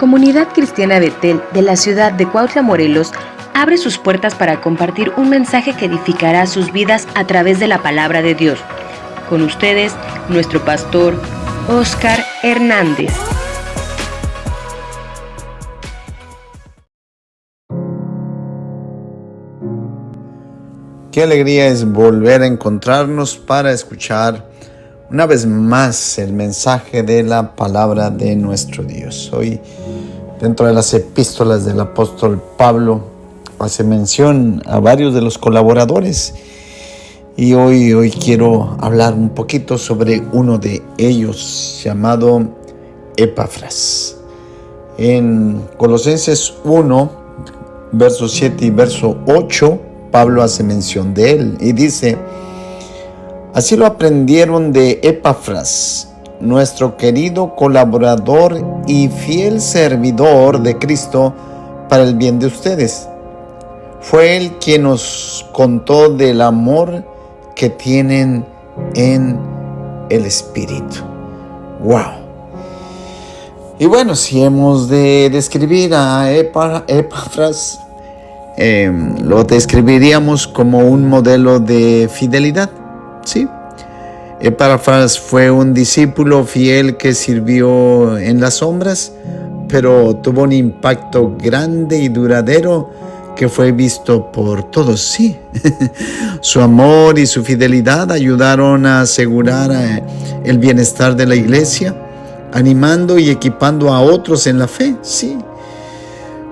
Comunidad Cristiana Betel de la ciudad de Cuautla, Morelos, abre sus puertas para compartir un mensaje que edificará sus vidas a través de la palabra de Dios. Con ustedes, nuestro pastor, Óscar Hernández. Qué alegría es volver a encontrarnos para escuchar una vez más el mensaje de la palabra de nuestro Dios. Hoy, dentro de las epístolas del apóstol Pablo, hace mención a varios de los colaboradores. Y hoy quiero hablar un poquito sobre uno de ellos, llamado Epafras. En Colosenses 1, verso 7 y verso 8, Pablo hace mención de él y dice: así lo aprendieron de Epafras, nuestro querido colaborador y fiel servidor de Cristo para el bien de ustedes. Fue él quien nos contó del amor que tienen en el Espíritu. ¡Wow! Y bueno, si hemos de describir a Epafras, lo describiríamos como un modelo de fidelidad. Sí, Epafras fue un discípulo fiel que sirvió en las sombras, pero tuvo un impacto grande y duradero que fue visto por todos. Sí, su amor y su fidelidad ayudaron a asegurar el bienestar de la iglesia, animando y equipando a otros en la fe. Sí,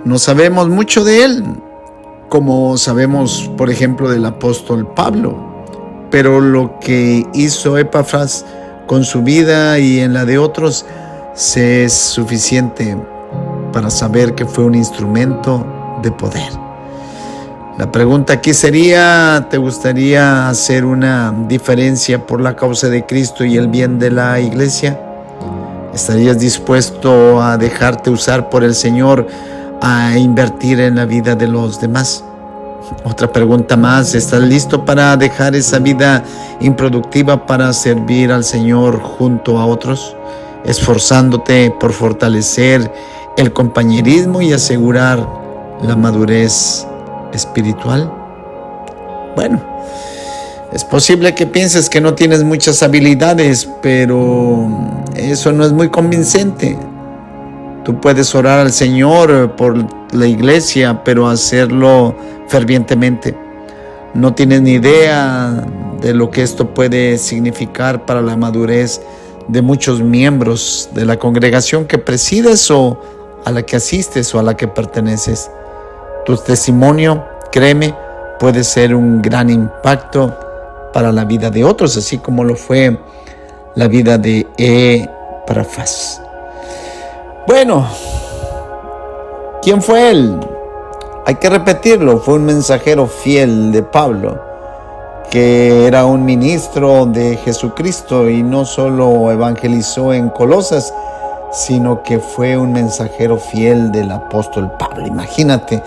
no sabemos mucho de él, como sabemos, por ejemplo, del apóstol Pablo, pero lo que hizo Epafras con su vida y en la de otros es suficiente para saber que fue un instrumento de poder. La pregunta aquí sería: ¿te gustaría hacer una diferencia por la causa de Cristo y el bien de la iglesia? ¿Estarías dispuesto a dejarte usar por el Señor, a invertir en la vida de los demás? Otra pregunta más: ¿estás listo para dejar esa vida improductiva para servir al Señor junto a otros, esforzándote por fortalecer el compañerismo y asegurar la madurez espiritual? Bueno, es posible que pienses que no tienes muchas habilidades, pero eso no es muy convincente. Tú puedes orar al Señor por la iglesia, pero hacerlo fervientemente. No tienes ni idea de lo que esto puede significar para la madurez de muchos miembros de la congregación que presides o a la que asistes o a la que perteneces. Tu testimonio, créeme, puede ser un gran impacto para la vida de otros, así como lo fue la vida de Epafras. Bueno, ¿quién fue él? Hay que repetirlo: fue un mensajero fiel de Pablo, que era un ministro de Jesucristo y no solo evangelizó en Colosas, sino que fue un mensajero fiel del apóstol Pablo. Imagínate,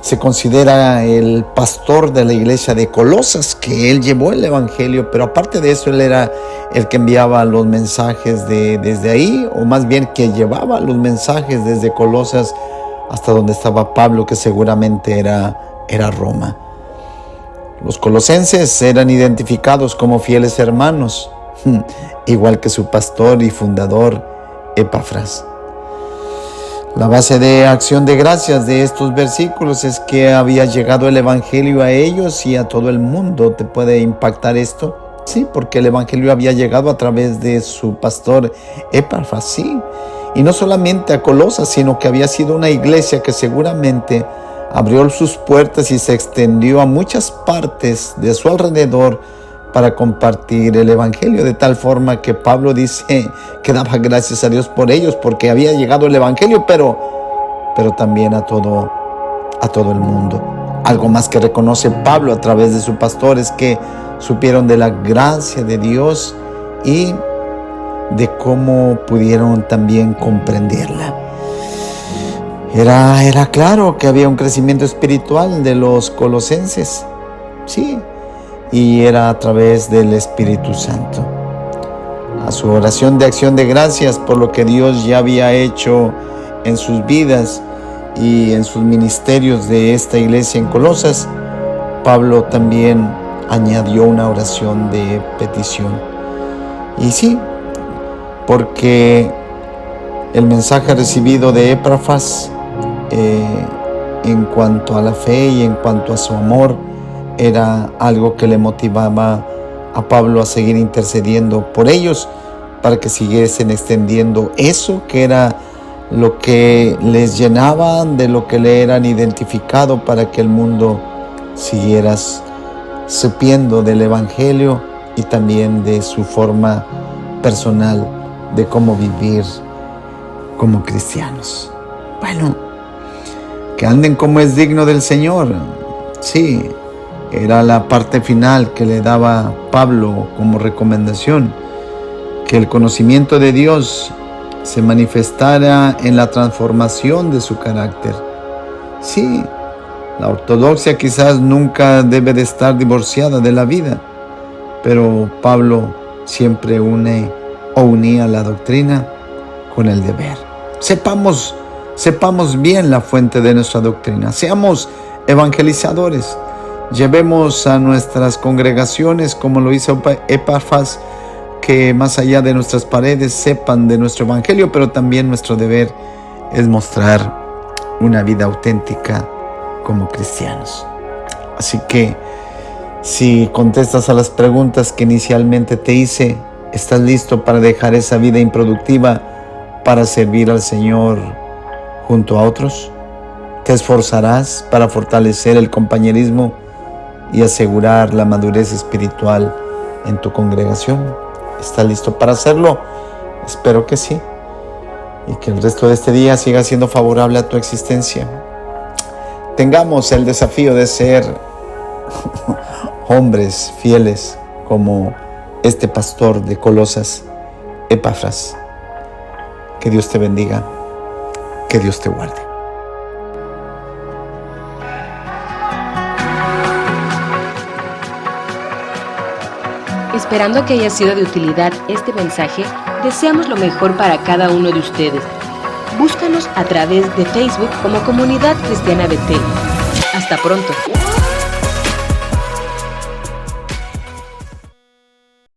se considera el pastor de la iglesia de Colosas, que él llevó el evangelio, pero aparte de eso, él era el que enviaba los mensajes desde ahí, o más bien que llevaba los mensajes desde Colosas hasta donde estaba Pablo, que seguramente era Roma. Los colosenses eran identificados como fieles hermanos, igual que su pastor y fundador Epafras. La base de acción de gracias de estos versículos es que había llegado el evangelio a ellos y a todo el mundo. ¿Te puede impactar esto? Sí, porque el evangelio había llegado a través de su pastor Epafras, sí. Y no solamente a Colosas, sino que había sido una iglesia que seguramente abrió sus puertas y se extendió a muchas partes de su alrededor para compartir el evangelio, de tal forma que Pablo dice que daba gracias a Dios por ellos, porque había llegado el evangelio, pero también a todo el mundo. Algo más que reconoce Pablo a través de su pastor es que supieron de la gracia de Dios y de cómo pudieron también comprenderla. Era claro que había un crecimiento espiritual de los colosenses, sí, y era a través del Espíritu Santo. A su oración de acción de gracias por lo que Dios ya había hecho en sus vidas y en sus ministerios de esta iglesia en Colosas, Pablo también añadió una oración de petición. Y sí, porque el mensaje recibido de Epafras en cuanto a la fe y en cuanto a su amor era algo que le motivaba a Pablo a seguir intercediendo por ellos para que siguiesen extendiendo eso que era lo que les llenaba, de lo que le eran identificado, para que el mundo siguiera supiendo del Evangelio y también de su forma personal de cómo vivir como cristianos. Bueno, que anden como es digno del Señor. Sí, era la parte final que le daba Pablo como recomendación, que el conocimiento de Dios se manifestara en la transformación de su carácter. Sí, la ortodoxia quizás nunca debe de estar divorciada de la vida, pero Pablo siempre unía la doctrina con el deber. Sepamos bien la fuente de nuestra doctrina. Seamos evangelizadores. Llevemos a nuestras congregaciones, como lo hizo Epafras, que más allá de nuestras paredes sepan de nuestro evangelio, pero también nuestro deber es mostrar una vida auténtica como cristianos. Así que si contestas a las preguntas que inicialmente te hice, ¿estás listo para dejar esa vida improductiva para servir al Señor junto a otros? ¿Te esforzarás para fortalecer el compañerismo y asegurar la madurez espiritual en tu congregación? ¿Estás listo para hacerlo? Espero que sí. Y que el resto de este día siga siendo favorable a tu existencia. Tengamos el desafío de ser hombres fieles como este pastor de Colosas, Epafras. Que Dios te bendiga. Que Dios te guarde. Esperando que haya sido de utilidad este mensaje, deseamos lo mejor para cada uno de ustedes. Búscanos a través de Facebook como Comunidad Cristiana Betel. Hasta pronto.